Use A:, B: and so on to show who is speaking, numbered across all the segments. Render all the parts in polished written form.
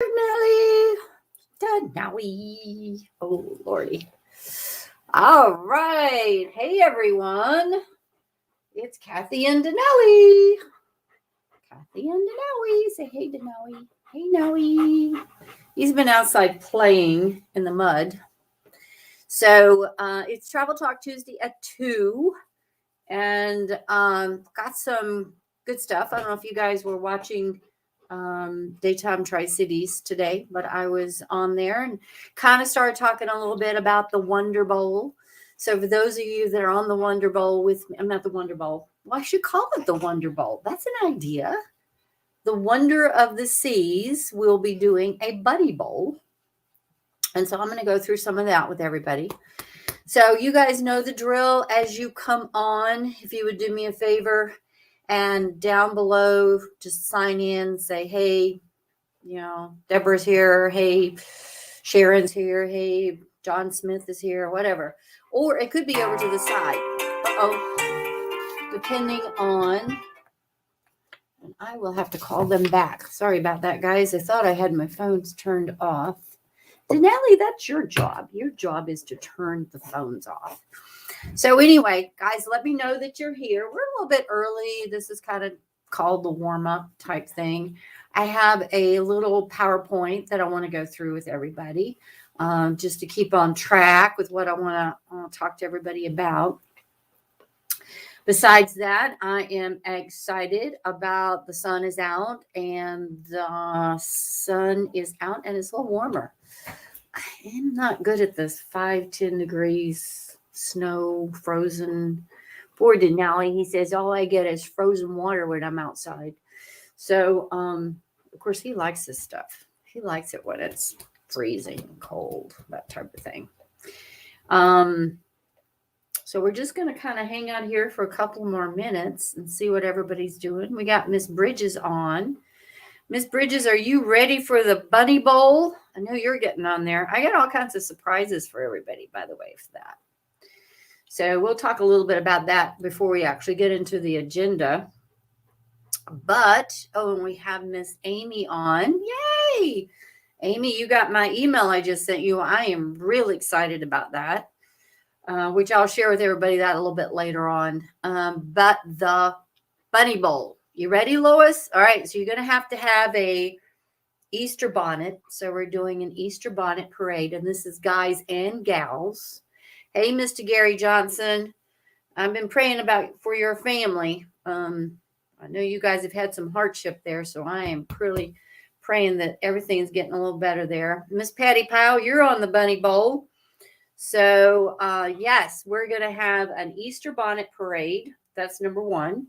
A: Nelly. Denowie. Oh, Lordy. All right. Hey, everyone. It's Kathy and Denelli. Kathy and Denelli. Say hey, Denelli. Hey, Noe. He's been outside playing in the mud. So it's Travel Talk Tuesday at 2. And got some good stuff. I don't know if you guys were watching Daytime Tri-Cities today, but I was on there and kind of started talking a little bit about the Wonder Bowl. So for those of you that are on the Wonder Bowl with me, I'm not the Wonder Bowl. Well, I should call it the Wonder Bowl. That's an idea. The Wonder of the Seas will be doing a Buddy Bowl. And so I'm going to go through some of that with everybody. So you guys know the drill as you come on. If you would do me a favor and down below, just sign in, say, hey, Deborah's here. Hey, Sharon's here. Hey, John Smith is here, whatever. Or it could be over to the side. Depending on, and I will have to call them back. Sorry about that, guys. I thought I had my phones turned off. Denelli, that's your job. Your job is to turn the phones off. So anyway, guys, let me know that you're here. We're a little bit early. This is kind of called the warm-up type thing. I have a little PowerPoint that I want to go through with everybody, just to keep on track with what I want to talk to everybody about. Besides that, I am excited about the sun is out, and the sun is out, and it's a little warmer. I'm not good at this 5-10 degrees, snow, frozen. Poor Denali, he says, all I get is frozen water when I'm outside. So, of course, he likes this stuff. He likes it when it's freezing cold, that type of thing. So we're just going to kind of hang out here for a couple more minutes and see what everybody's doing. We got Miss Bridges on. Miss Bridges, are you ready for the Bunny Bowl? I know you're getting on there. I got all kinds of surprises for everybody, by the way, for that. So we'll talk a little bit about that before we actually get into the agenda. But, and we have Miss Amy on. Yay! Amy, you got my email I just sent you. I am really excited about that, which I'll share with everybody that a little bit later on. But the Bunny Bowl. You ready, Lois? All right, so you're going to have a Easter bonnet. So we're doing an Easter bonnet parade, and this is guys and gals. Hey, Mr. Gary Johnson, I've been praying for your family. I know you guys have had some hardship there, so I am really praying that everything is getting a little better there. Miss Patty Powell, you're on the Bunny Bowl. So, yes, we're going to have an Easter bonnet parade. That's number one.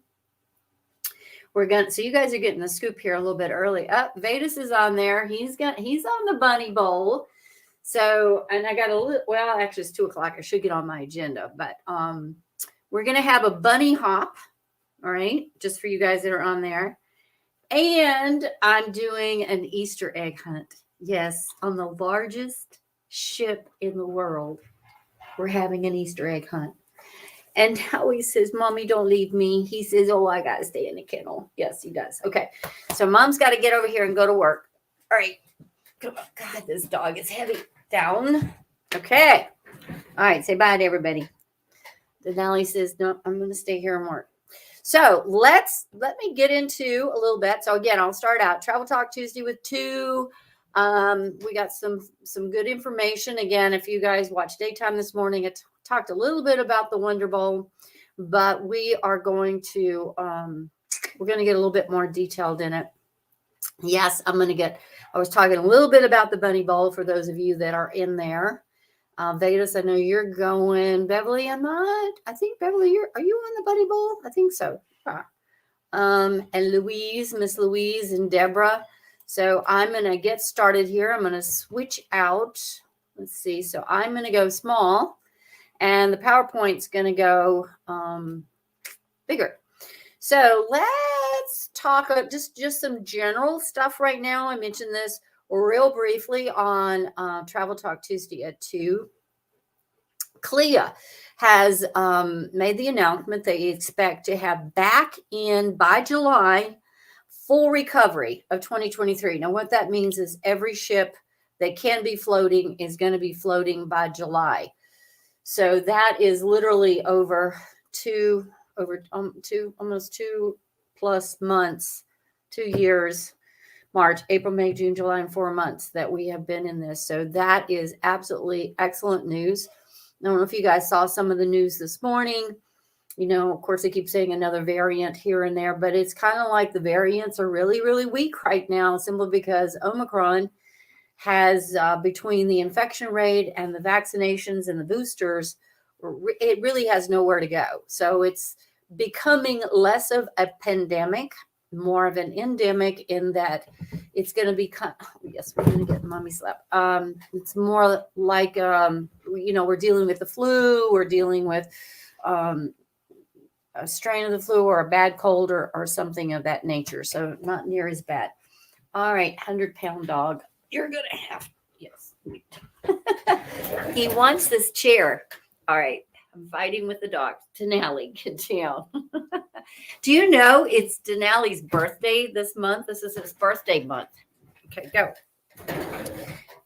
A: So you guys are getting the scoop here a little bit early. Vedas is on there. He's on the Bunny Bowl. So, and I got actually it's 2:00. I should get on my agenda, but we're going to have a bunny hop. All right. Just for you guys that are on there. And I'm doing an Easter egg hunt. Yes. On the largest ship in the world, we're having an Easter egg hunt. And Howie says, Mommy, don't leave me. He says, oh, I got to stay in the kennel. Yes, he does. Okay. So Mom's got to get over here and go to work. All right. Come on. God, this dog is heavy. Down. Okay. All right. Say bye to everybody. Denali says, no, I'm going to stay here and work. So let me get into a little bit. So again, I'll start out Travel Talk Tuesday with 2. We got some good information. Again, if you guys watched Daytime this morning, I talked a little bit about the Wonder Bowl, but we are going to we're going to get a little bit more detailed in it. Yes, I was talking a little bit about the Bunny Bowl for those of you that are in there. Vedas, I know you're going. Beverly, I'm not. I think Beverly, are you on the Bunny Bowl? I think so. Yeah. And Miss Louise and Deborah. So I'm going to get started here. I'm going to switch out. Let's see. So I'm going to go small, and the PowerPoint's going to go bigger. So let's talk just some general stuff right now. I mentioned this real briefly on Travel Talk Tuesday at 2. CLIA has made the announcement they expect to have back in by July full recovery of 2023. Now, what that means is every ship that can be floating is going to be floating by July. So that is literally almost 2+ months, 2 years, March, April, May, June, July, and 4 months that we have been in this. So that is absolutely excellent news. I don't know if you guys saw some of the news this morning. Of course, they keep saying another variant here and there, but it's kind of like the variants are really, really weak right now, simply because Omicron has, between the infection rate and the vaccinations and the boosters, it really has nowhere to go. So it's becoming less of a pandemic, more of an endemic, in that it's going to be, yes, we're going to get mommy slap. It's more like, we're dealing with the flu, we're dealing with a strain of the flu or a bad cold or something of that nature. So not near as bad. All right, 100-pound dog. You're going to have, yes. He wants this chair. All right, I'm fighting with the dog. Denali, get down. Do you know it's Denali's birthday this month? This is his birthday month. Okay, go.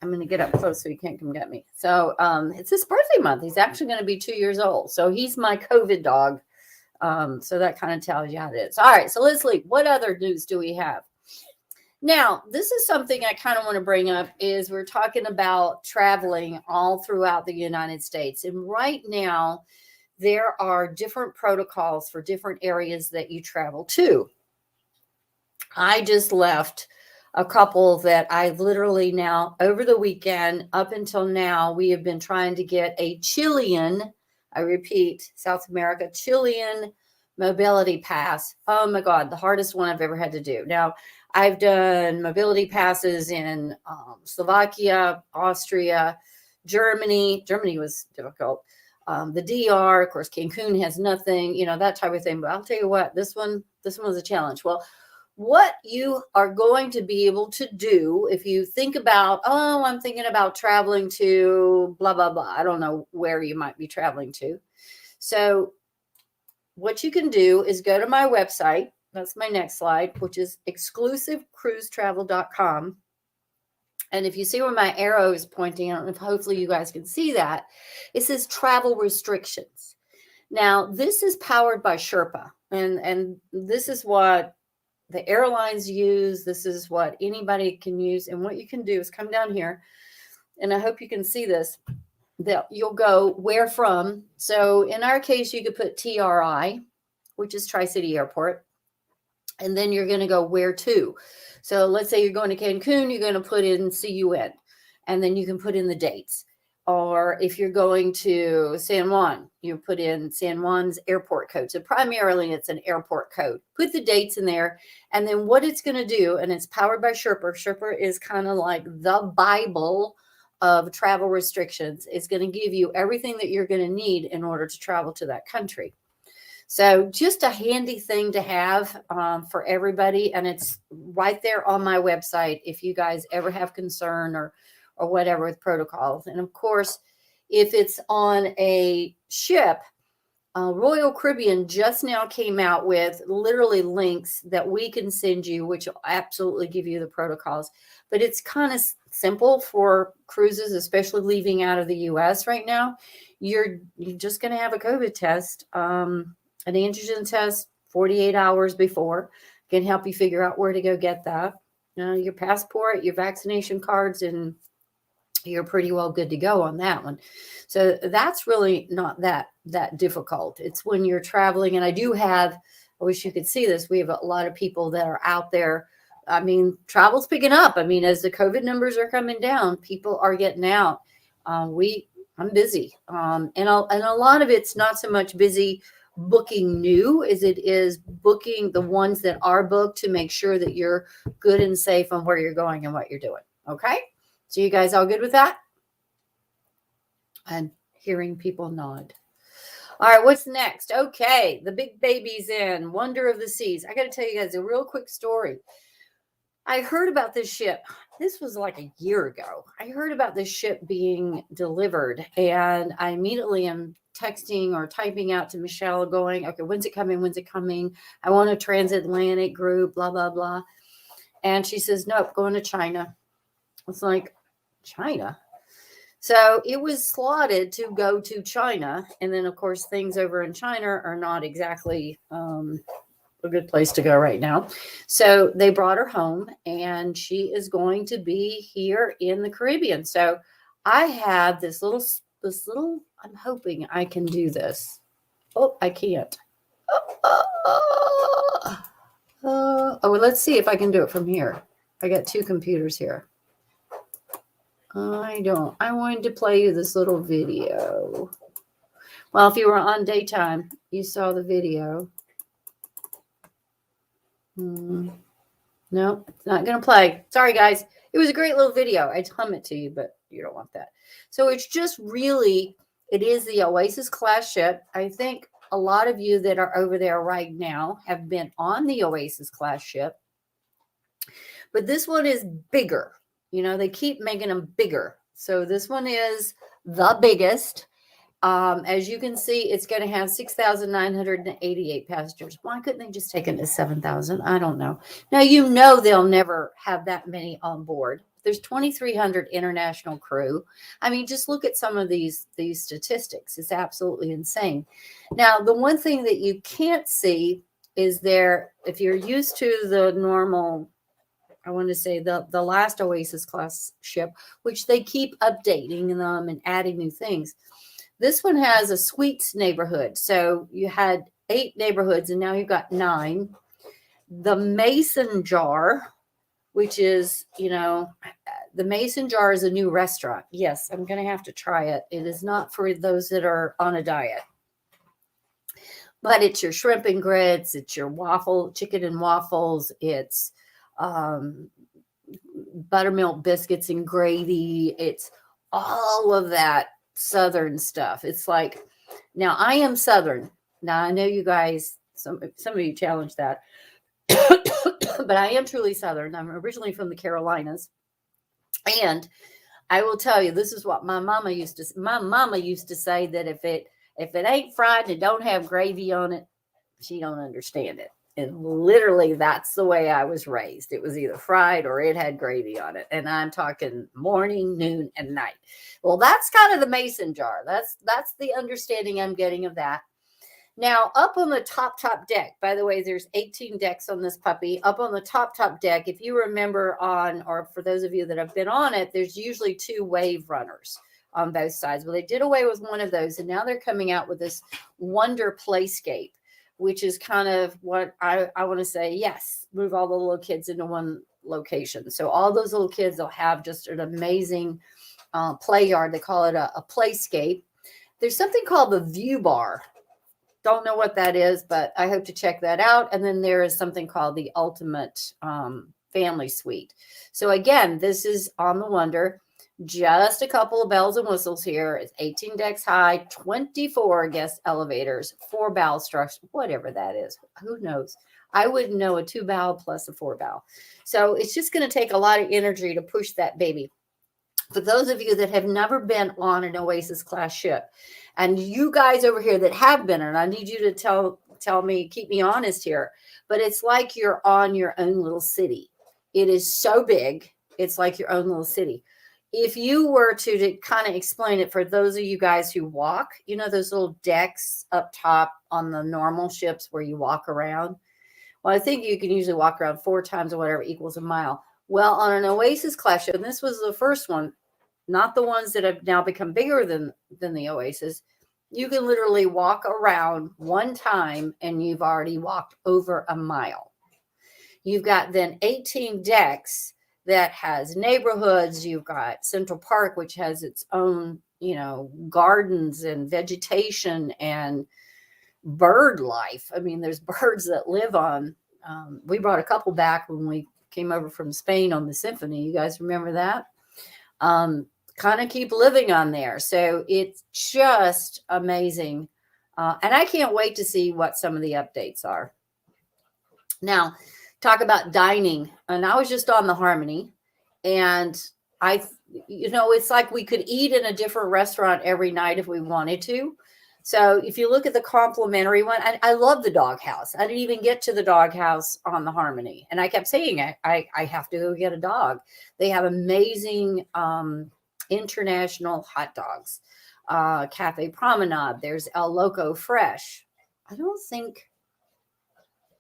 A: I'm going to get up close so he can't come get me. So it's his birthday month. He's actually going to be 2 years old. So he's my COVID dog. So that kind of tells you how it is. All right, so let's leave. What other news do we have? Now, this is something I kind of want to bring up, is we're talking about traveling all throughout the United States. And right now, there are different protocols for different areas that you travel to. I just left a couple that I literally now, over the weekend, up until now, we have been trying to get a Chilean, I repeat, South America, Chilean mobility pass. Oh my God, the hardest one I've ever had to do. Now, I've done mobility passes in Slovakia, Austria, Germany. Germany was difficult. The DR, of course, Cancun has nothing, that type of thing. But I'll tell you what, this one was a challenge. Well, what you are going to be able to do if you think about, I'm thinking about traveling to blah, blah, blah. I don't know where you might be traveling to. So what you can do is go to my website. That's my next slide, which is exclusivecruisetravel.com. And if you see where my arrow is pointing out, and hopefully you guys can see that, it says travel restrictions. Now, this is powered by Sherpa, and this is what the airlines use. This is what anybody can use. And what you can do is come down here, and I hope you can see this, that you'll go where from. So in our case, you could put TRI, which is Tri-City Airport. And then you're going to go where to. So let's say you're going to Cancun, you're going to put in CUN, and then you can put in the dates. Or if you're going to San Juan, you put in San Juan's airport code. So primarily it's an airport code. Put the dates in there. And then what it's going to do, and it's powered by Sherpa. Sherpa is kind of like the Bible of travel restrictions. It's going to give you everything that you're going to need in order to travel to that country. So just a handy thing to have for everybody. And it's right there on my website if you guys ever have concern or whatever with protocols. And of course, if it's on a ship, Royal Caribbean just now came out with literally links that we can send you, which will absolutely give you the protocols. But it's kind of simple for cruises, especially leaving out of the U.S. right now. You're just going to have a COVID test. An antigen test 48 hours before can help you figure out where to go get that. Your passport, your vaccination cards, and you're pretty well good to go on that one. So that's really not that difficult. It's when you're traveling. And I wish you could see this. We have a lot of people that are out there. I mean, travel's picking up. I mean, as the COVID numbers are coming down, people are getting out. I'm busy. And a lot of it's not so much busy booking new as it is booking the ones that are booked to make sure that you're good and safe on where you're going and what you're doing. Okay. So you guys all good with that? I'm hearing people nod. All right. What's next? Okay. The big baby's in. Wonder of the Seas. I got to tell you guys a real quick story. I heard about this ship. This was like a year ago. I heard about this ship being delivered, and I immediately am texting or typing out to Michelle going, okay, when's it coming? When's it coming? I want a transatlantic group, blah, blah, blah. And she says, nope, going to China. It's like, China? So it was slotted to go to China. And then, of course, things over in China are not exactly a good place to go right now. So they brought her home, and she is going to be here in the Caribbean. So I have this little, I'm hoping I can do this. Oh, I can't. Oh, let's see if I can do it from here. I got two computers here. I wanted to play you this little video. Well, if you were on daytime, you saw the video. No, it's not going to play. Sorry, guys. It was a great little video. I'd hum it to you, but you don't want that. So it's just really, it is the Oasis class ship. I think a lot of you that are over there right now have been on the Oasis class ship. But this one is bigger. You know, they keep making them bigger. So this one is the biggest. As you can see, it's going to have 6,988 passengers. Why couldn't they just take it to 7,000? I don't know. Now, you know they'll never have that many on board. There's 2,300 international crew. I mean, just look at some of these statistics. It's absolutely insane. Now, the one thing that you can't see is there, if you're used to the normal, I want to say the last Oasis class ship, which they keep updating them and adding new things. This one has a suites neighborhood. So you had 8 neighborhoods, and now you've got 9. The Mason Jar, which is, you know, the Mason Jar is a new restaurant. Yes, I'm going to have to try it. It is not for those that are on a diet. But it's your shrimp and grits. It's your chicken and waffles. It's buttermilk biscuits and gravy. It's all of that Southern stuff. It's like, now I am Southern. Now I know you guys, some of you challenge that, but I am truly Southern. I'm originally from the Carolinas, and I will tell you, this is what my mama used to say, that if it ain't fried and it don't have gravy on it, she don't understand it. And literally, that's the way I was raised. It was either fried or it had gravy on it. And I'm talking morning, noon, and night. Well, that's kind of the Mason Jar. That's the understanding I'm getting of that. Now, up on the top deck, by the way, there's 18 decks on this puppy. Up on the top deck, if you remember or for those of you that have been on it, there's usually 2 wave runners on both sides. Well, they did away with one of those, and now they're coming out with this Wonder Playscape, which is kind of what I want to say, yes, move all the little kids into one location. So all those little kids will have just an amazing play yard. They call it a playscape. There's something called the View Bar. Don't know what that is, but I hope to check that out. And then there is something called the Ultimate Family Suite. So again, this is on the Wonder. Just a couple of bells and whistles here. It's 18 decks high, 24 guest elevators, 4 bow structure, whatever that is. Who knows? I wouldn't know a 2 bow plus a 4 bow. So it's just going to take a lot of energy to push that baby. For those of you that have never been on an Oasis class ship, and you guys over here that have been, and I need you to tell me, keep me honest here, but it's like you're on your own little city. It is so big. It's like your own little city. If you were to kind of explain it for those of you guys who walk, you know, those little decks up top on the normal ships where you walk around. Well, I think you can usually walk around 4 times or whatever equals a mile. Well, on an Oasis class ship, and this was the first one, not the ones that have now become bigger than the Oasis, you can literally walk around 1 time and you've already walked over a mile. You've got then 18 decks that has neighborhoods. You've got Central Park, which has its own, you know, gardens and vegetation and bird life. I mean, there's birds that live on. We brought a couple back when we came over from Spain on the Symphony. You guys remember that? Kind of keep living on there. So it's just amazing. And I can't wait to see what some of the updates are. Now, talk about dining. And I was just on the Harmony, and it's like we could eat in a different restaurant every night if we wanted to. So if you look at the complimentary one, I love the doghouse. I didn't even get to the doghouse on the Harmony. And I kept saying, I have to go get a dog. They have amazing international hot dogs. Cafe Promenade. There's El Loco Fresh. I don't think,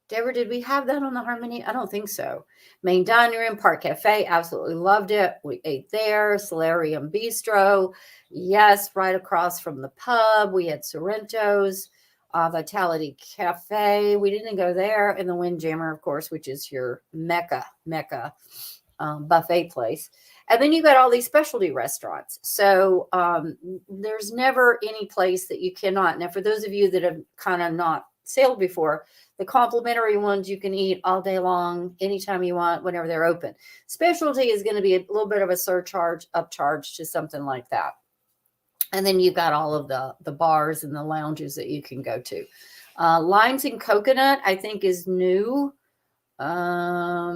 A: Deborah, did we have that on the Harmony? I don't think so. Main dining room, Park Cafe, absolutely loved it. We ate there. Solarium Bistro, yes, right across from the pub. We had Sorrento's, Vitality Cafe. We didn't go there. And the Windjammer, of course, which is your Mecca buffet place. And then you got all these specialty restaurants. So there's never any place that you cannot. Now, for those of you that have kind of not sailed before, the complimentary ones you can eat all day long, anytime you want, whenever they're open. Specialty is going to be a little bit of a surcharge, upcharge to something like that. And then you've got all of the bars and the lounges that you can go to. Limes and Coconut, I think, is new. I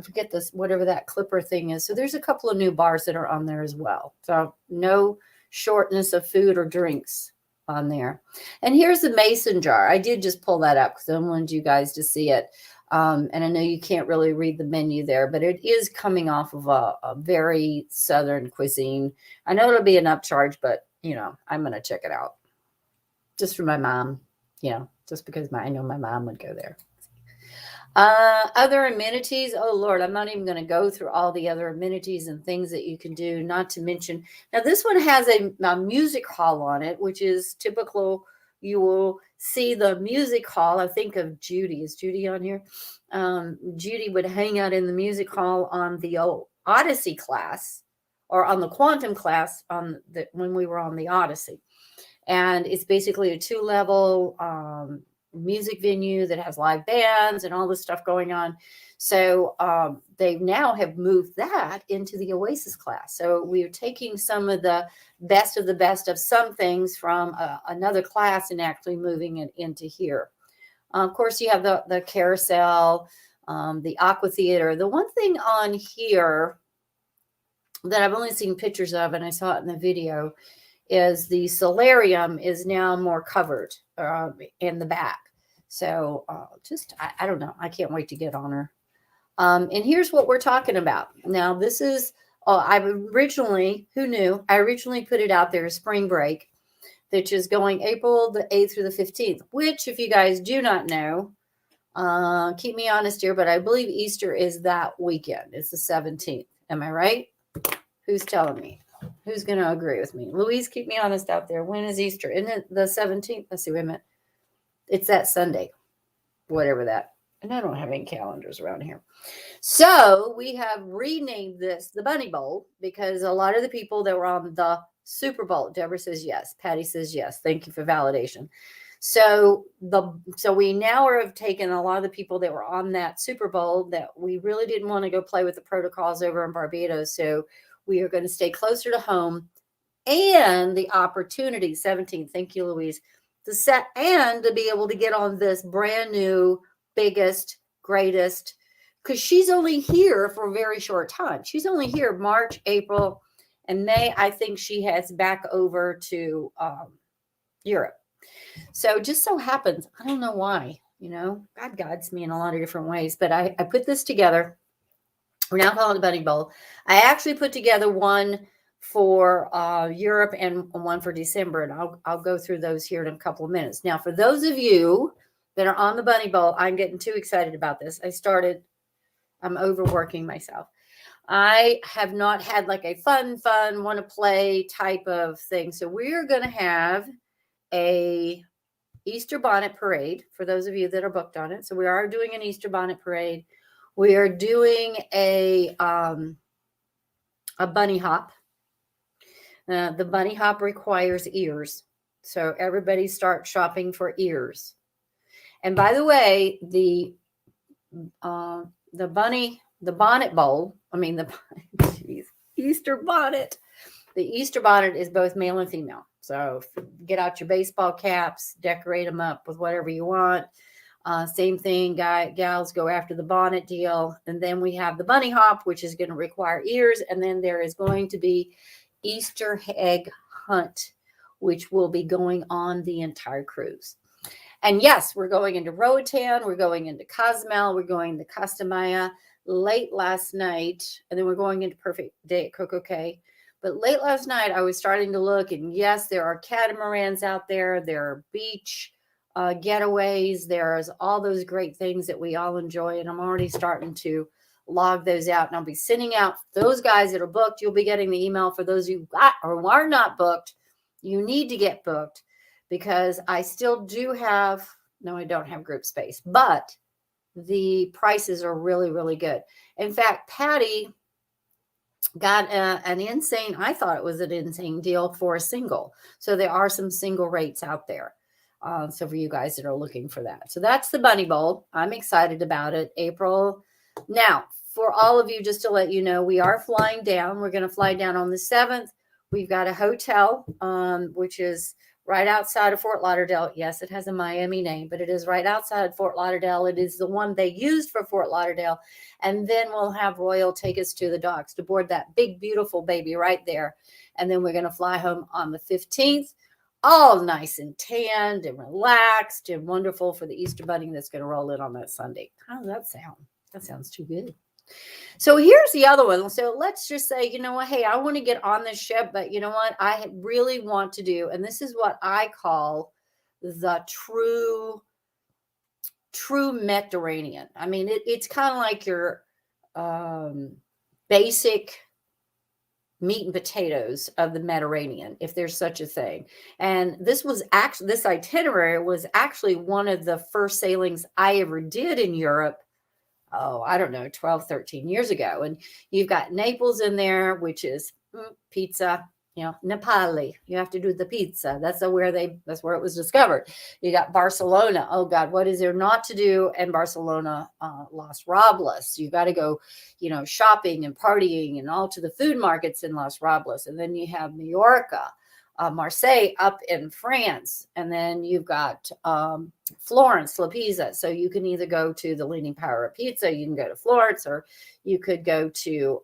A: forget this, whatever that Clipper thing is. So there's a couple of new bars that are on there as well. So no shortness of food or drinks on there. And here's the mason jar. I did just pull that up because I wanted you guys to see it. And I know you can't really read the menu there, but it is coming off of a very Southern cuisine. I know it'll be an upcharge, but, I'm going to check it out. Just for my mom, just because I know my mom would go there. Other amenities. Oh Lord, I'm not even going to go through all the other amenities and things that you can do, not to mention. Now this one has a music hall on it, which is typical. You will see the music hall. I think of Judy. Is Judy on here? Judy would hang out in the music hall on the old Odyssey class or on the Quantum class when we were on the Odyssey. And it's basically a 2-level music venue that has live bands and all this stuff going on. So they now have moved that into the Oasis class. So we're taking some of the best of some things from another class and actually moving it into here. Of course, you have the carousel, the aqua theater. The one thing on here that I've only seen pictures of, and I saw it in the video, is the solarium is now more covered in the back. So I don't know. I can't wait to get on her. And here's what we're talking about. Now, this is, I originally put it out there as spring break, which is going April the 8th through the 15th, which, if you guys do not know, keep me honest here, but I believe Easter is that weekend. It's the 17th. Am I right? Who's telling me? Who's going to agree with me? Louise, keep me honest out there. When is Easter? Isn't it the 17th? Let's see, wait a minute. It's that Sunday, whatever that. And I don't have any calendars around here. So we have renamed this the Bunny Bowl because a lot of the people that were on the Super Bowl, Deborah says yes. Patty says yes. Thank you for validation. So we now have taken a lot of the people that were on that Super Bowl that we really didn't want to go play with the protocols over in Barbados. So we are going to stay closer to home and the opportunity, 17th, thank you, Louise, to set and to be able to get on this brand new, biggest, greatest, because she's only here for a very short time. She's only here March, April, and May. I think she heads back over to Europe. So just so happens, I don't know why, God guides me in a lot of different ways, but I put this together. We're now calling it Bunny Bowl. I actually put together one for Europe and one for December, and I'll go through those here in a couple of minutes. Now, for those of you that are on the Bunny Bowl, I'm getting too excited about this. I'm overworking myself. I have not had like a fun, want to play type of thing. So we're going to have a Easter bonnet parade for those of you that are booked on it. So we are doing an Easter bonnet parade. We are doing a bunny hop. The bunny hop requires ears. So everybody start shopping for ears. And by the way, the bonnet bowl, Easter bonnet. The Easter bonnet is both male and female. So get out your baseball caps, decorate them up with whatever you want. Same thing, gals go after the bonnet deal. And then we have the bunny hop, which is going to require ears. And then there is going to be Easter egg hunt, which will be going on the entire cruise. And yes, we're going into Roatan, we're going into Cozumel, we're going to Castamaya late last night, and then we're going into Perfect Day at Coco Cay. But late last night, I was starting to look, and yes, there are catamarans out there, there are beach getaways, there's all those great things that we all enjoy, and I'm already starting to log those out, and I'll be sending out those guys that are booked. You'll be getting the email. For those who got or who are not booked, you need to get booked, because I still do have, no, I don't have group space, but the prices are really, really good. In fact, Patty got an insane, I thought it was an insane deal for a single. So there are some single rates out there. So for you guys that are looking for that. So that's the Bunny Bowl. I'm excited about it. April. Now, for all of you, just to let you know, we are flying down. We're going to fly down on the 7th. We've got a hotel, which is right outside of Fort Lauderdale. Yes, it has a Miami name, but it is right outside Fort Lauderdale. It is the one they used for Fort Lauderdale. And then we'll have Royal take us to the docks to board that big, beautiful baby right there. And then we're going to fly home on the 15th, all nice and tanned and relaxed and wonderful for the Easter bunny that's going to roll in on that Sunday. How does that sound? That sounds too good. So here's the other one. So let's just say, you know what? Hey, I want to get on this ship, but you know what? I really want to do, and this is what I call the true Mediterranean. I mean, it's kind of like your basic meat and potatoes of the Mediterranean, if there's such a thing. And this itinerary was actually one of the first sailings I ever did in Europe. Oh, I don't know, 12, 13 years ago. And you've got Naples in there, which is pizza, Napoli. You have to do the pizza. That's where it was discovered. You got Barcelona. Oh God, what is there not to do in Barcelona? Las Robles. You got to go, shopping and partying and all to the food markets in Las Robles. And then you have Mallorca. Marseille up in France, and then you've got Florence, La Pisa. So you can either go to the Leaning Tower of Pizza, you can go to Florence, or you could go to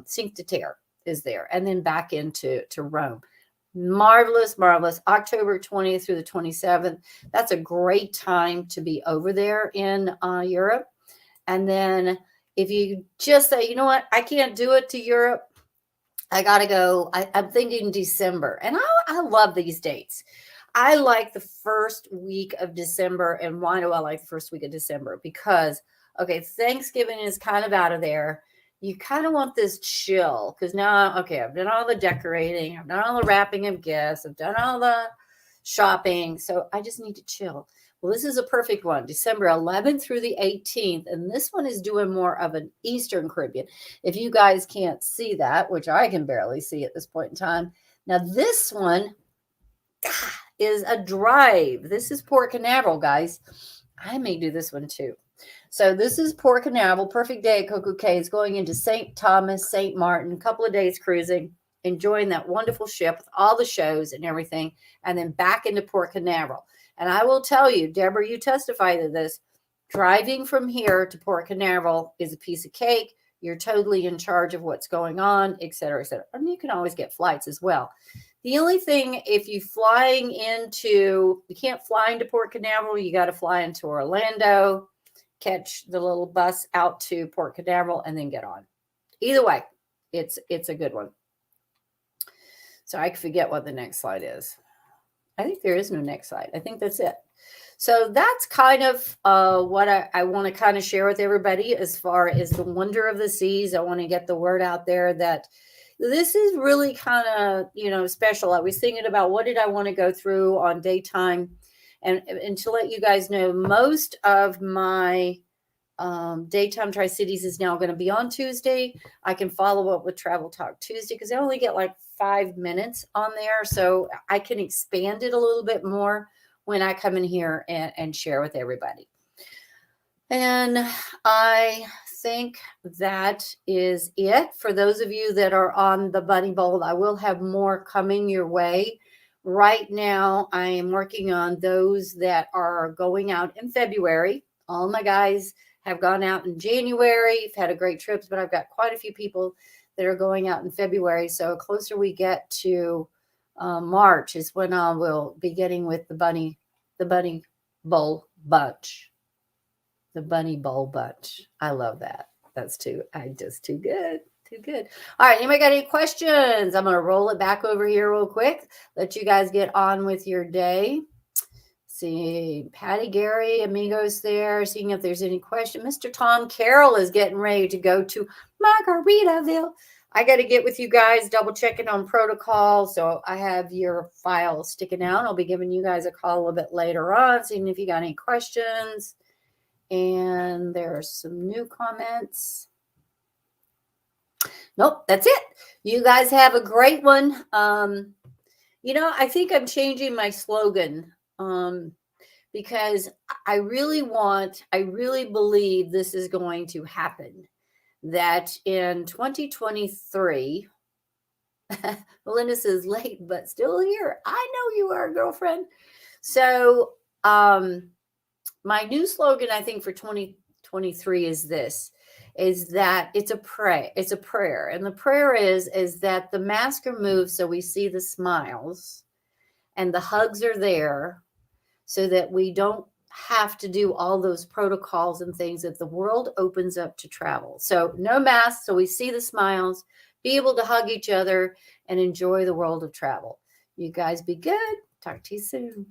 A: Cinque Terre is there, and then back into Rome. Marvelous. October 20th through the 27th. That's a great time to be over there in Europe. And then if you just say, you know what, I can't do it to Europe, I got to go. I'm thinking December. And I love these dates. I like the first week of December. And why do I like the first week of December? Because, Thanksgiving is kind of out of there. You kind of want this chill. Because now, I've done all the decorating. I've done all the wrapping of gifts. I've done all the shopping. So I just need to chill. Well, this is a perfect one, December 11th through the 18th. And this one is doing more of an Eastern Caribbean. If you guys can't see that, which I can barely see at this point in time. Now, this one is a drive. This is Port Canaveral, guys. I may do this one too. So this is Port Canaveral, Perfect Day at Coco Cay. It's going into St. Thomas, St. Martin, a couple of days cruising, enjoying that wonderful ship with all the shows and everything, and then back into Port Canaveral. And I will tell you, Deborah, you testify to this, driving from here to Port Canaveral is a piece of cake. You're totally in charge of what's going on, et cetera, et cetera. I mean, you can always get flights as well. The only thing, if you can't fly into Port Canaveral, you got to fly into Orlando, catch the little bus out to Port Canaveral, and then get on. Either way, it's a good one. So I forget what the next slide is. I think there is no next slide. I think that's it. So that's kind of what I want to kind of share with everybody as far as the wonder of the seas. I want to get the word out there that this is really kind of, special. I was thinking about what did I want to go through on daytime. And to let you guys know, most of my daytime Tri-Cities is now going to be on Tuesday. I can follow up with Travel Talk Tuesday because I only get like 5 minutes on there. So I can expand it a little bit more when I come in here and share with everybody. And I think that is it. For those of you that are on the Bunny Bowl, I will have more coming your way. Right now, I am working on those that are going out in February. All my guys have gone out in January, had a great trips, but I've got quite a few people that are going out in February. So closer we get to March is when I will be getting with the bunny bowl bunch. The bunny bowl bunch. I love that. That's too good. Too good. All right. Anybody got any questions? I'm going to roll it back over here real quick. Let you guys get on with your day. See, Patty, Gary, Amigos there, seeing if there's any question. Mr. Tom Carroll is getting ready to go to Margaritaville. I got to get with you guys, double checking on protocol. So I have your file sticking out. I'll be giving you guys a call a little bit later on, seeing if you got any questions. And there are some new comments. Nope, that's it. You guys have a great one. I think I'm changing my slogan because I really believe this is going to happen. That in 2023, Melinda says late, but still here. I know you are, girlfriend. So my new slogan, I think, for 2023 is that it's a prayer. And the prayer is that the mask are moved so we see the smiles and the hugs are there so that we don't have to do all those protocols and things, that the world opens up to travel. So no masks, so we see the smiles, be able to hug each other and enjoy the world of travel. You guys be good. Talk to you soon.